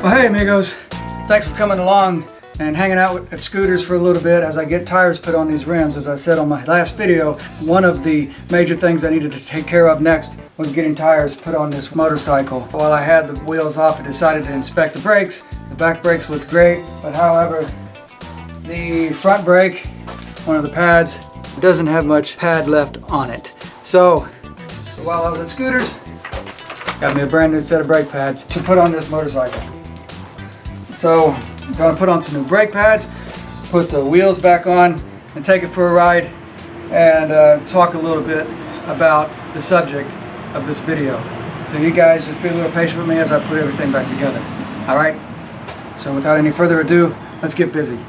Well, hey amigos, thanks for coming along and hanging out at Scooters for a little bit as I get tires put on these rims. As I said on my last video, one of the major things I needed to take care of next was getting tires put on this motorcycle. While I had the wheels off, I decided to inspect the brakes. The back brakes looked great, but however, the front brake, one of the pads, doesn't have much pad left on it. So while I was at Scooters, got me a brand new set of brake pads to put on this motorcycle. So I'm going to put on some new brake pads, put the wheels back on, and take it for a ride and talk a little bit about the subject of this video. So you guys just be a little patient with me as I put everything back together. Alright? So without any further ado, let's get busy.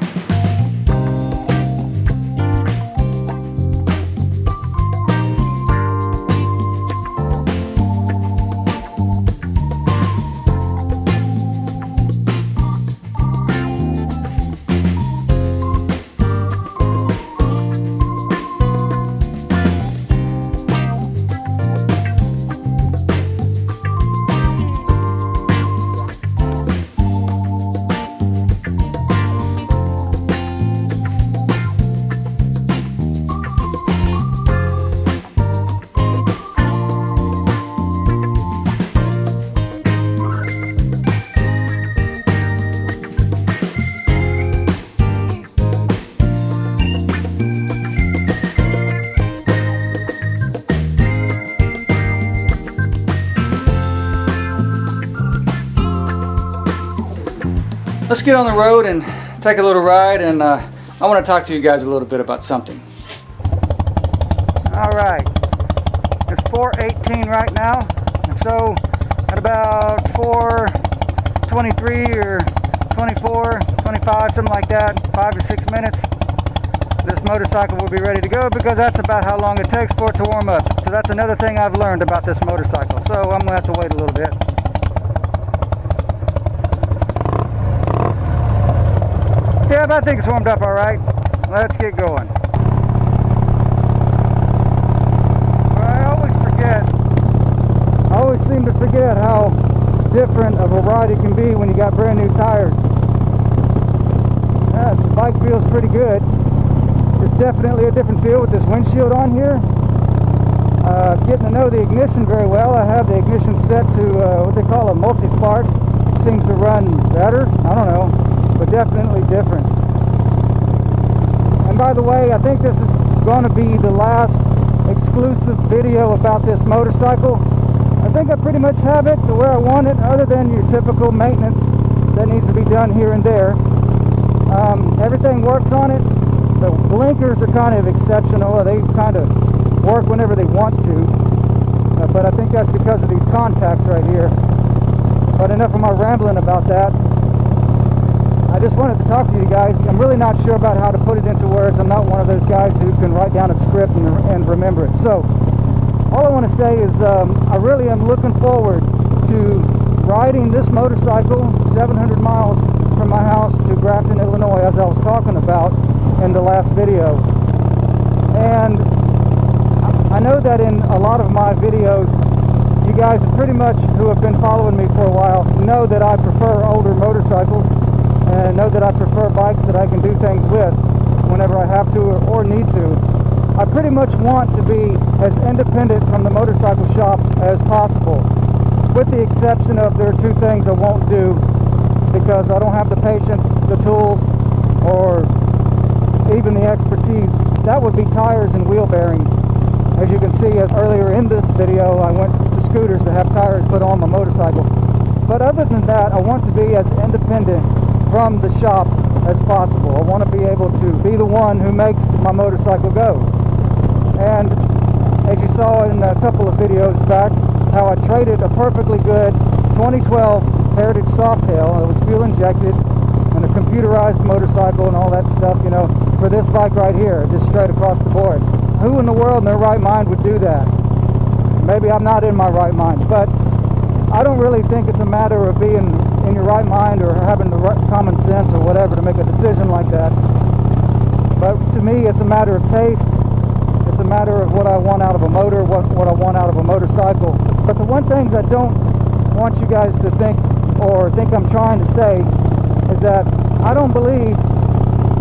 Let's get on the road and take a little ride, and I want to talk to you guys a little bit about something. Alright, it's 4:18 right now, and so at about 4:23 or 24, 25, something like that, 5 to 6 minutes, this motorcycle will be ready to go, because that's about how long it takes for it to warm up. So that's another thing I've learned about this motorcycle, so I'm going to have to wait a little bit. Yeah, but I think it's warmed up all right. Let's get going. I always seem to forget how different of a ride it can be when you got brand new tires. The bike feels pretty good. It's definitely a different feel with this windshield on here. Getting to know the ignition very well. I have the ignition set to what they call a multi-spark. It seems to run better. I don't know, but definitely different. And by the way, I think this is going to be the last exclusive video about this motorcycle. I think I pretty much have it to where I want it, other than your typical maintenance that needs to be done here and there. Everything works on it. The blinkers are kind of exceptional. They kind of work whenever they want to, but I think that's because of these contacts right here. But enough of my rambling about that. I just wanted to talk to you guys. I'm really not sure about how to put it into words. I'm not one of those guys who can write down a script and remember it. So all I want to say is I really am looking forward to riding this motorcycle 700 miles from my house to Grafton, Illinois, as I was talking about in the last video. And I know that in a lot of my videos, you guys pretty much who have been following me for a while know that I prefer older motorcycles and know that I prefer bikes that I can do things with whenever I have to or need to. I pretty much want to be as independent from the motorcycle shop as possible, with the exception of there are two things I won't do because I don't have the patience, the tools, or even the expertise. That would be tires and wheel bearings. As you can see, as earlier in this video, I went to scooters to have tires put on my motorcycle. But other than that, I want to be as independent from the shop as possible. I want to be able to be the one who makes my motorcycle go. And as you saw in a couple of videos back, how I traded a perfectly good 2012 Heritage Softail that was fuel injected and a computerized motorcycle and all that stuff, you know, for this bike right here, just straight across the board. Who in the world in their right mind would do that? Maybe I'm not in my right mind, but I don't really think it's a matter of being in your right mind or having the right common sense or whatever to make a decision like that. But to me, it's a matter of taste. It's a matter of what I want out of a motor, what I want out of a motorcycle. But the one thing I don't want you guys to think or think I'm trying to say is that I don't believe,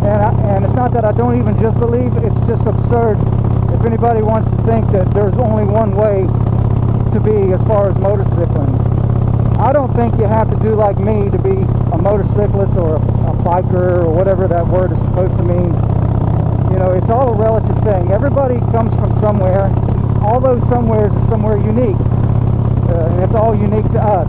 and it's not that I don't even just believe, it's just absurd if anybody wants to think that there's only one way to be as far as motorcycling. I don't think you have to do like me to be a motorcyclist or a biker or whatever that word is supposed to mean. You know, it's all a relative thing. Everybody comes from somewhere. All those somewheres is somewhere unique, and it's all unique to us.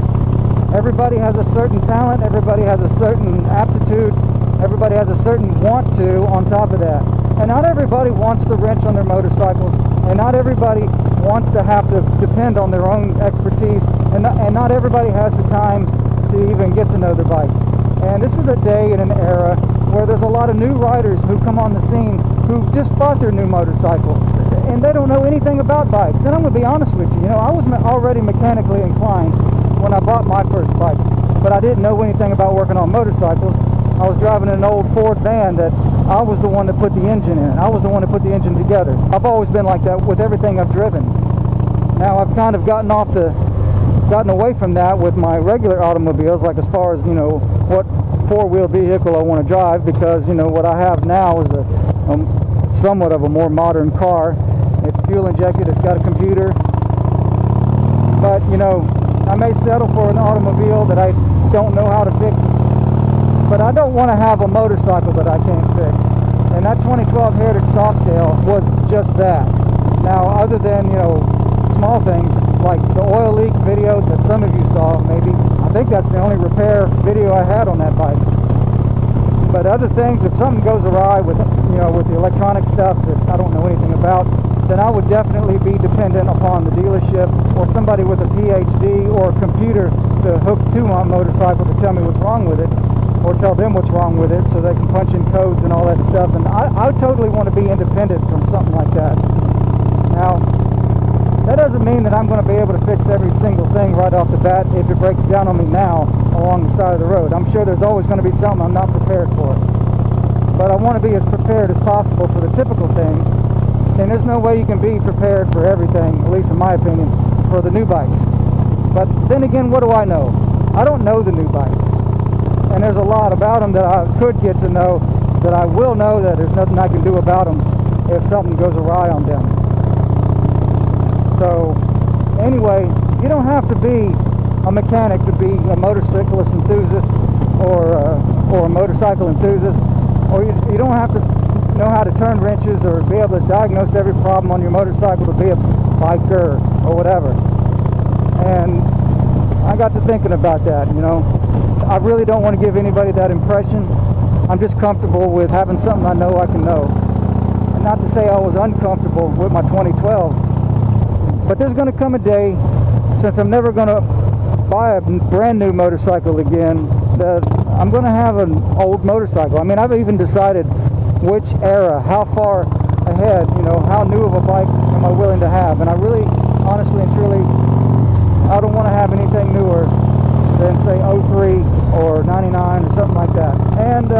Everybody has a certain talent, everybody has a certain aptitude, everybody has a certain want to on top of that. And not everybody wants the wrench on their motorcycles, and not everybody wants to have to depend on their own expertise, and not everybody has the time to even get to know their bikes. And this is a day in an era where there's a lot of new riders who come on the scene who just bought their new motorcycle, and they don't know anything about bikes. And I'm going to be honest with you, I was already mechanically inclined when I bought my first bike, but I didn't know anything about working on motorcycles. I was driving an old Ford van that I was the one that put the engine in. I was the one that put the engine together. I've always been like that with everything I've driven. Now I've kind of gotten away from that with my regular automobiles, like as far as, what four-wheel vehicle I want to drive, because, what I have now is a somewhat of a more modern car. It's fuel injected, it's got a computer. But, I may settle for an automobile that I don't know how to fix, but I don't want to have a motorcycle that I can't fix. And that 2012 Heritage Softail was just that. Now, other than, small things like the oil leak video that some of you saw, maybe, I think that's the only repair video I had on that bike. But other things, if something goes awry with, with the electronic stuff that I don't know anything about, then I would definitely be dependent upon the dealership or somebody with a PhD or a computer to hook to my motorcycle to tell me what's wrong with it, or tell them what's wrong with it so they can punch in codes and all that stuff. And I totally want to be independent from something like that. Now, that doesn't mean that I'm going to be able to fix every single thing right off the bat if it breaks down on me now along the side of the road. I'm sure there's always going to be something I'm not prepared for. But I want to be as prepared as possible for the typical things. And there's no way you can be prepared for everything, at least in my opinion, for the new bikes. But then again, what do I know? I don't know the new bikes. And there's a lot about them that I could get to know, that I will know that there's nothing I can do about them if something goes awry on them. So, anyway, you don't have to be a mechanic to be a motorcyclist enthusiast or a motorcycle enthusiast, or you don't have to know how to turn wrenches or be able to diagnose every problem on your motorcycle to be a biker or whatever. And I got to thinking about that, you know. I really don't want to give anybody that impression. I'm just comfortable with having something I know I can know. And not to say I was uncomfortable with my 2012, but there's going to come a day, since I'm never going to buy a brand new motorcycle again, that I'm going to have an old motorcycle. I mean, I've even decided which era, how far ahead, you know, how new of a bike am I willing to have. And I really, honestly and truly, I don't want to have anything newer than, say, 03 or 99 or something like that. And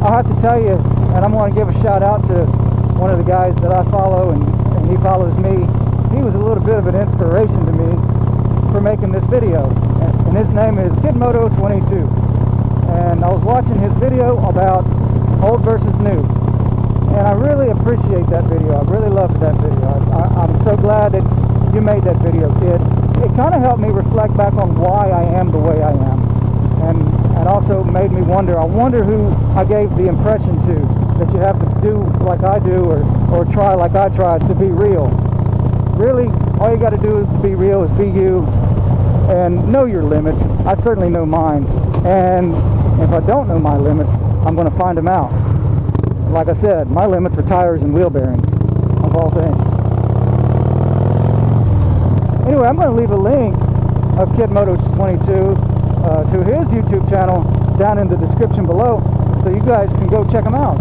I'll have to tell you, and I'm going to give a shout out to one of the guys that I follow, and he follows me. He was a little bit of an inspiration to me for making this video, and his name is KidMoto22. And I was watching his video about old versus new, and I really appreciate that video. I really loved that video. I'm so glad that you made that video, kid. It kind of helped me reflect back on why I am the way I am, and also made me wonder. I wonder who I gave the impression to that you have to do like I do, or try like I tried to be real. Really, all you got to do to be real is be you, and know your limits. I certainly know mine, and if I don't know my limits, I'm going to find them out. Like I said, my limits are tires and wheel bearings, of all things. Anyway, I'm going to leave a link of KidMoto22 to his YouTube channel down in the description below, so you guys can go check him out.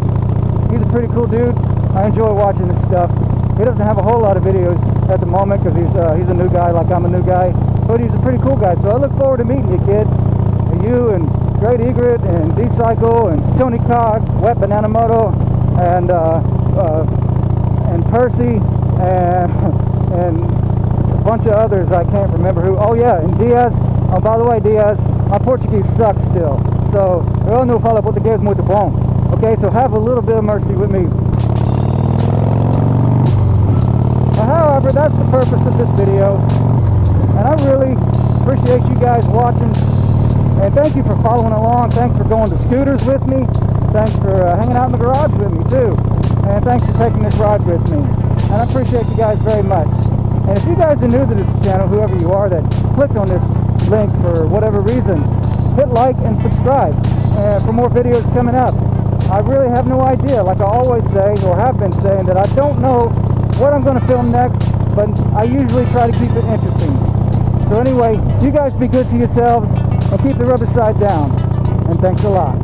He's a pretty cool dude. I enjoy watching this stuff. He doesn't have a whole lot of videos at the moment because he's a new guy, like I'm a new guy, but he's a pretty cool guy. So I look forward to meeting you, kid. You and Great Egret and D-Cycle and Tony Cox, Wet Banana Moto, and Percy, and a bunch of others I can't remember who. Oh yeah, and Diaz. Oh, by the way, Diaz, my Portuguese sucks still. So eu não falo português muito bom. Okay, so have a little bit of mercy with me. However, that's the purpose of this video, and I really appreciate you guys watching, and thank you for following along. Thanks for going to Scooters with me. Thanks for hanging out in the garage with me too, and thanks for taking this ride with me, and I appreciate you guys very much. And if you guys are new to this channel, whoever you are that clicked on this link for whatever reason, hit like and subscribe for more videos coming up. I really have no idea, like I always say, or have been saying, that I don't know what I'm going to film next, but I usually try to keep it interesting. So anyway, you guys be good to yourselves and keep the rubber side down. And thanks a lot.